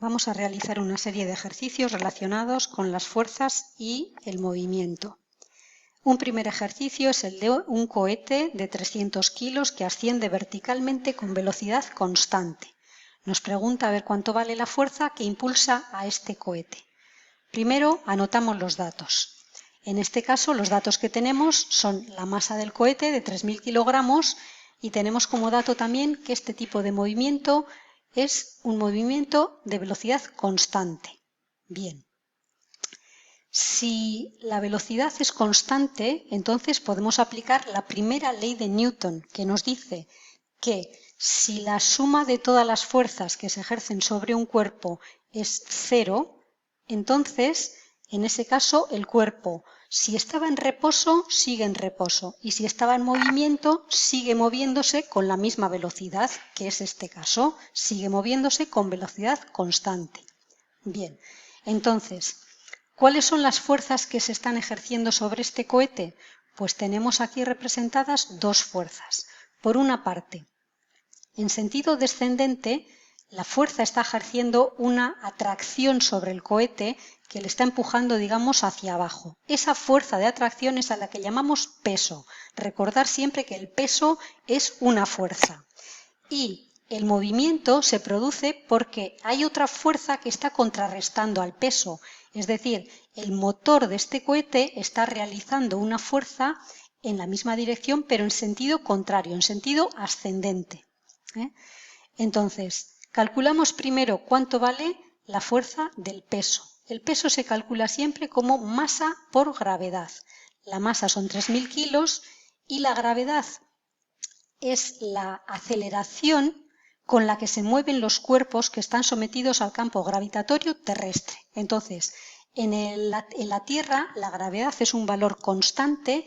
Vamos a realizar una serie de ejercicios relacionados con las fuerzas y el movimiento. Un primer ejercicio es el de un cohete de 300 kilos que asciende verticalmente con velocidad constante. Nos pregunta a ver cuánto vale la fuerza que impulsa a este cohete. Primero anotamos los datos. En este caso los datos que tenemos son la masa del cohete de 3.000 kilogramos y tenemos como dato también que este tipo de movimiento es un movimiento de velocidad constante. Bien. Si la velocidad es constante, entonces podemos aplicar la primera ley de Newton, que nos dice que si la suma de todas las fuerzas que se ejercen sobre un cuerpo es cero, entonces, en ese caso, el cuerpo, si estaba en reposo, sigue en reposo, y si estaba en movimiento, sigue moviéndose con la misma velocidad, que es este caso, sigue moviéndose con velocidad constante. Bien, entonces, ¿cuáles son las fuerzas que se están ejerciendo sobre este cohete? Pues tenemos aquí representadas dos fuerzas. Por una parte, en sentido descendente, la fuerza está ejerciendo una atracción sobre el cohete que le está empujando, digamos, hacia abajo. Esa fuerza de atracción es a la que llamamos peso. Recordar siempre que el peso es una fuerza. Y el movimiento se produce porque hay otra fuerza que está contrarrestando al peso. Es decir, el motor de este cohete está realizando una fuerza en la misma dirección, pero en sentido contrario, en sentido ascendente. Entonces, calculamos primero cuánto vale la fuerza del peso. El peso se calcula siempre como masa por gravedad. La masa son 3.000 kilos y la gravedad es la aceleración con la que se mueven los cuerpos que están sometidos al campo gravitatorio terrestre. Entonces, en la Tierra la gravedad es un valor constante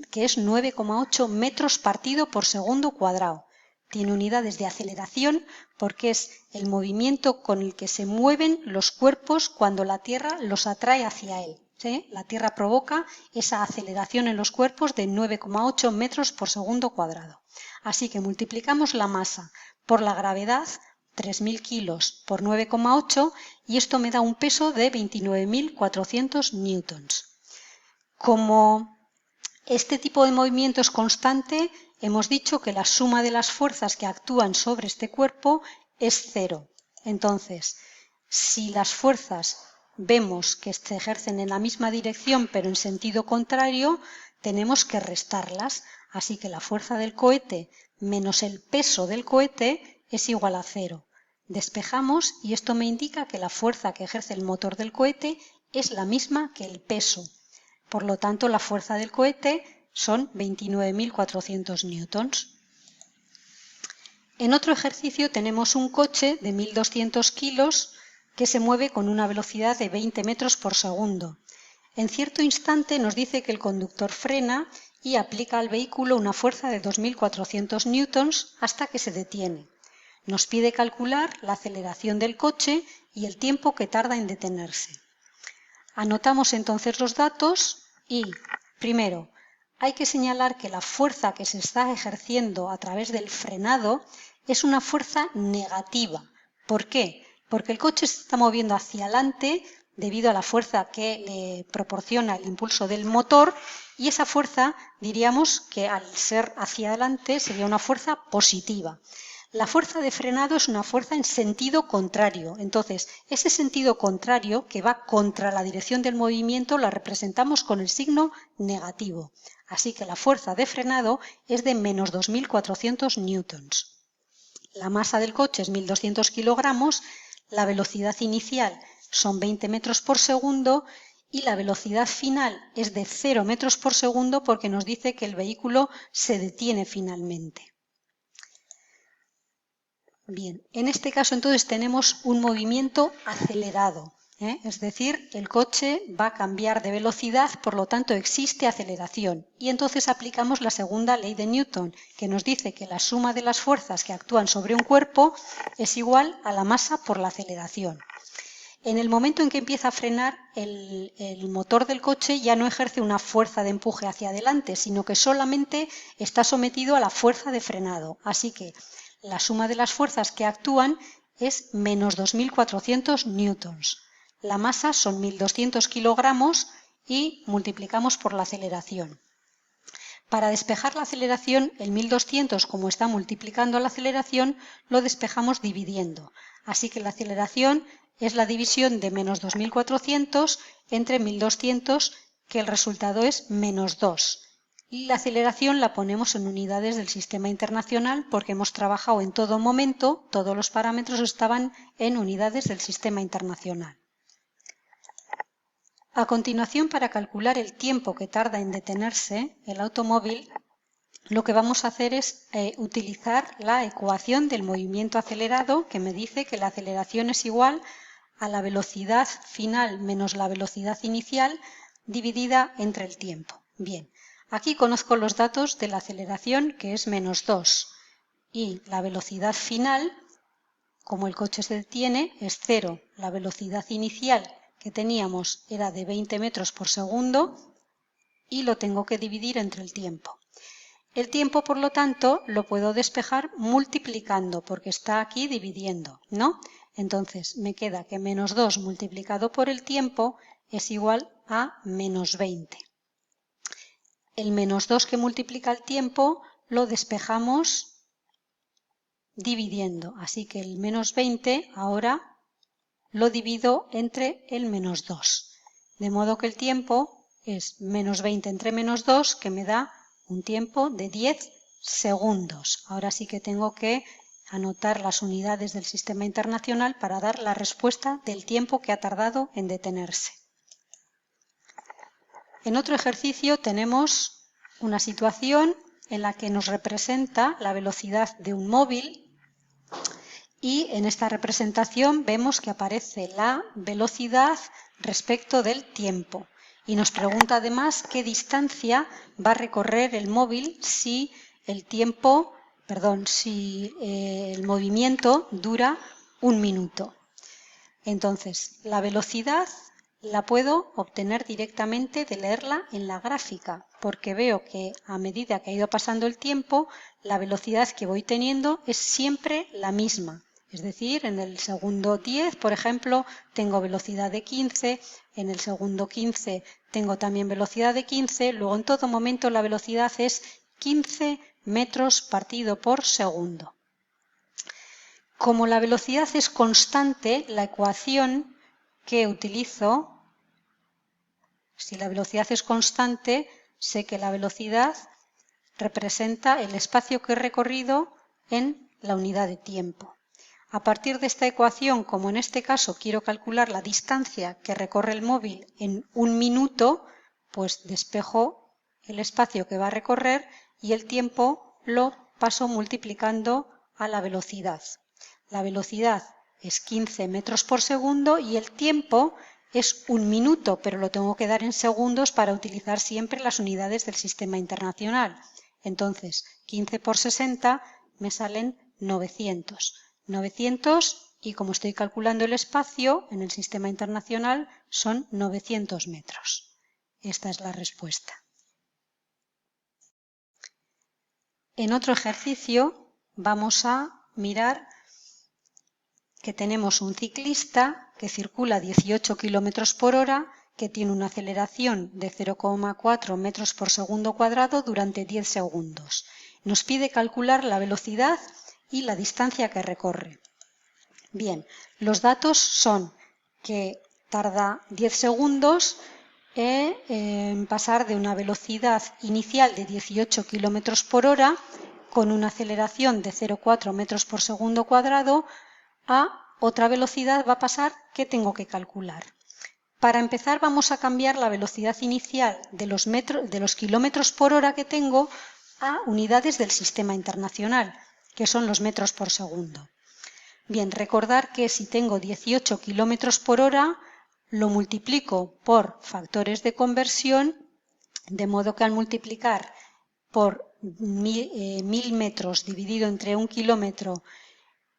que es 9,8 metros partido por segundo cuadrado. Tiene unidades de aceleración porque es el movimiento con el que se mueven los cuerpos cuando la Tierra los atrae hacia él. ¿Sí? La Tierra provoca esa aceleración en los cuerpos de 9,8 metros por segundo cuadrado. Así que multiplicamos la masa por la gravedad, 3.000 kilos por 9,8, y esto me da un peso de 29.400 newtons. Como este tipo de movimiento es constante, hemos dicho que la suma de las fuerzas que actúan sobre este cuerpo es cero. Entonces, si las fuerzas vemos que se ejercen en la misma dirección pero en sentido contrario, tenemos que restarlas. Así que la fuerza del cohete menos el peso del cohete es igual a cero. Despejamos y esto me indica que la fuerza que ejerce el motor del cohete es la misma que el peso. Por lo tanto, la fuerza del cohete son 29.400 newtons. En otro ejercicio tenemos un coche de 1.200 kilos que se mueve con una velocidad de 20 metros por segundo. En cierto instante nos dice que el conductor frena y aplica al vehículo una fuerza de 2.400 newtons hasta que se detiene. Nos pide calcular la aceleración del coche y el tiempo que tarda en detenerse. Anotamos entonces los datos y, primero, hay que señalar que la fuerza que se está ejerciendo a través del frenado es una fuerza negativa. ¿Por qué? Porque el coche se está moviendo hacia adelante debido a la fuerza que le proporciona el impulso del motor, y esa fuerza diríamos que al ser hacia adelante sería una fuerza positiva. La fuerza de frenado es una fuerza en sentido contrario. Entonces, ese sentido contrario que va contra la dirección del movimiento la representamos con el signo negativo. Así que la fuerza de frenado es de menos 2.400 newtons. La masa del coche es 1.200 kilogramos, la velocidad inicial son 20 metros por segundo y la velocidad final es de 0 metros por segundo porque nos dice que el vehículo se detiene finalmente. Bien, en este caso entonces tenemos un movimiento acelerado, es decir, el coche va a cambiar de velocidad, por lo tanto existe aceleración. Y entonces aplicamos la segunda ley de Newton, que nos dice que la suma de las fuerzas que actúan sobre un cuerpo es igual a la masa por la aceleración. En el momento en que empieza a frenar, el motor del coche ya no ejerce una fuerza de empuje hacia adelante, sino que solamente está sometido a la fuerza de frenado. Así que la suma de las fuerzas que actúan es menos 2.400 newtons. La masa son 1.200 kilogramos y multiplicamos por la aceleración. Para despejar la aceleración, el 1.200, como está multiplicando la aceleración, lo despejamos dividiendo. Así que la aceleración es la división de menos 2.400 entre 1.200, que el resultado es menos 2. Y la aceleración la ponemos en unidades del sistema internacional porque hemos trabajado en todo momento, todos los parámetros estaban en unidades del sistema internacional. A continuación, para calcular el tiempo que tarda en detenerse el automóvil, lo que vamos a hacer es utilizar la ecuación del movimiento acelerado, que me dice que la aceleración es igual a la velocidad final menos la velocidad inicial dividida entre el tiempo. Bien, aquí conozco los datos de la aceleración, que es menos 2, y la velocidad final, como el coche se detiene, es 0. La velocidad inicial que teníamos era de 20 metros por segundo y lo tengo que dividir entre el tiempo. El tiempo, por lo tanto, lo puedo despejar multiplicando, porque está aquí dividiendo, ¿no? Entonces me queda que menos 2 multiplicado por el tiempo es igual a menos 20. El menos 2 que multiplica el tiempo lo despejamos dividiendo, así que el menos 20 ahora lo divido entre el menos 2. De modo que el tiempo es menos 20 entre menos 2, que me da un tiempo de 10 segundos. Ahora sí que tengo que anotar las unidades del sistema internacional para dar la respuesta del tiempo que ha tardado en detenerse. En otro ejercicio tenemos una situación en la que nos representa la velocidad de un móvil. Y en esta representación vemos que aparece la velocidad respecto del tiempo. Y nos pregunta además qué distancia va a recorrer el móvil si el movimiento dura 1 minuto. Entonces, la velocidad la puedo obtener directamente de leerla en la gráfica, porque veo que a medida que ha ido pasando el tiempo, la velocidad que voy teniendo es siempre la misma. Es decir, en el segundo 10, por ejemplo, tengo velocidad de 15, en el segundo 15 tengo también velocidad de 15, luego en todo momento la velocidad es 15 metros partido por segundo. Como la velocidad es constante, la ecuación que utilizo, si la velocidad es constante, sé que la velocidad representa el espacio que he recorrido en la unidad de tiempo. A partir de esta ecuación, como en este caso quiero calcular la distancia que recorre el móvil en 1 minuto, pues despejo el espacio que va a recorrer y el tiempo lo paso multiplicando a la velocidad. La velocidad es 15 metros por segundo y el tiempo es 1 minuto, pero lo tengo que dar en segundos para utilizar siempre las unidades del sistema internacional. Entonces, 15 por 60 me salen 900. 900 y como estoy calculando el espacio en el sistema internacional son 900 metros. Esta es la respuesta. En otro ejercicio vamos a mirar que tenemos un ciclista que circula 18 km por hora, que tiene una aceleración de 0,4 metros por segundo cuadrado durante 10 segundos. Nos pide calcular la velocidad y la distancia que recorre. Bien, los datos son que tarda 10 segundos en pasar de una velocidad inicial de 18 km por hora con una aceleración de 0,4 metros por segundo cuadrado a otra velocidad va a pasar que tengo que calcular. Para empezar vamos a cambiar la velocidad inicial de los kilómetros por hora que tengo a unidades del sistema internacional, que son los metros por segundo. Bien, recordar que si tengo 18 kilómetros por hora, lo multiplico por factores de conversión, de modo que al multiplicar por 1000 metros dividido entre 1 kilómetro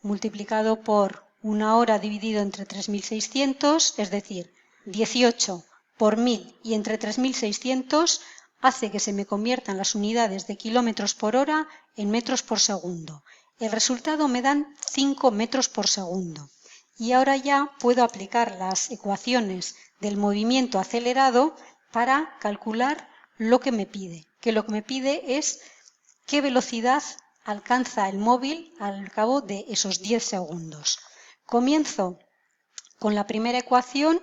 multiplicado por una hora dividido entre 3600, es decir, 18 por 1000 y entre 3600 hace que se me conviertan las unidades de kilómetros por hora en metros por segundo. El resultado me dan 5 metros por segundo. Y ahora ya puedo aplicar las ecuaciones del movimiento acelerado para calcular lo que me pide. Que lo que me pide es qué velocidad alcanza el móvil al cabo de esos 10 segundos. Comienzo con la primera ecuación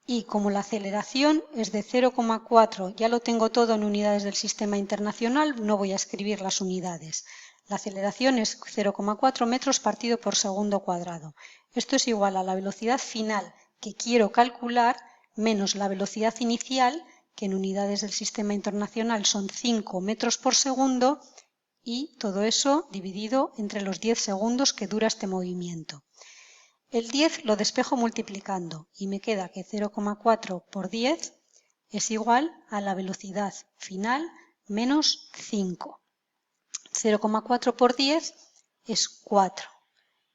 y como la aceleración es de 0,4, ya lo tengo todo en unidades del sistema internacional, no voy a escribir las unidades. La aceleración es 0,4 metros partido por segundo cuadrado. Esto es igual a la velocidad final que quiero calcular menos la velocidad inicial, que en unidades del sistema internacional son 5 metros por segundo, y todo eso dividido entre los 10 segundos que dura este movimiento. El 10 lo despejo multiplicando y me queda que 0,4 por 10 es igual a la velocidad final menos 5. 0,4 por 10 es 4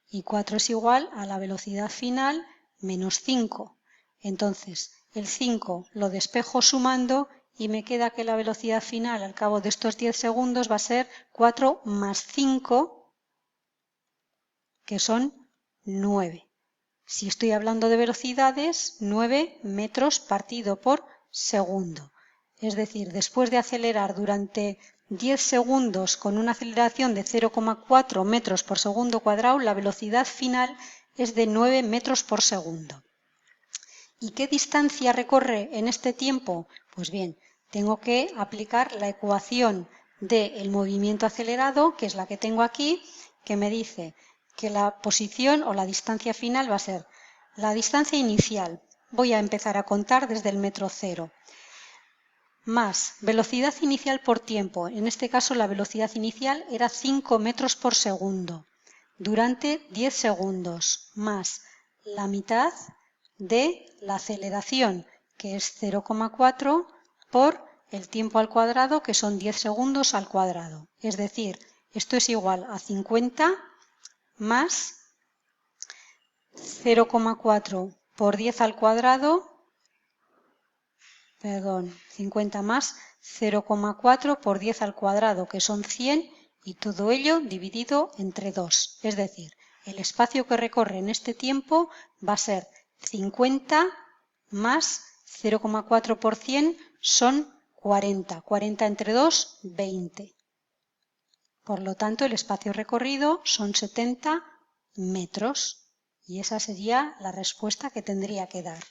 y 4 es igual a la velocidad final menos 5. Entonces el 5 lo despejo sumando y me queda que la velocidad final al cabo de estos 10 segundos va a ser 4 más 5, que son 9. Si estoy hablando de velocidades, 9 metros partido por segundo. Es decir, después de acelerar durante 10 segundos con una aceleración de 0,4 metros por segundo cuadrado, la velocidad final es de 9 metros por segundo. ¿Y qué distancia recorre en este tiempo? Pues bien, tengo que aplicar la ecuación del movimiento acelerado, que es la que tengo aquí, que me dice que la posición o la distancia final va a ser la distancia inicial. Voy a empezar a contar desde el metro cero. Más velocidad inicial por tiempo. En este caso la velocidad inicial era 5 metros por segundo durante 10 segundos. Más la mitad de la aceleración, que es 0,4 por el tiempo al cuadrado, que son 10 segundos al cuadrado. Es decir, esto es igual a 50 más 0,4 por 10 al cuadrado, 50 más 0,4 por 10 al cuadrado, que son 100, y todo ello dividido entre 2. Es decir, el espacio que recorre en este tiempo va a ser 50 más 0,4 por 100 son 40. 40 entre 2, 20. Por lo tanto, el espacio recorrido son 70 metros. Y esa sería la respuesta que tendría que dar.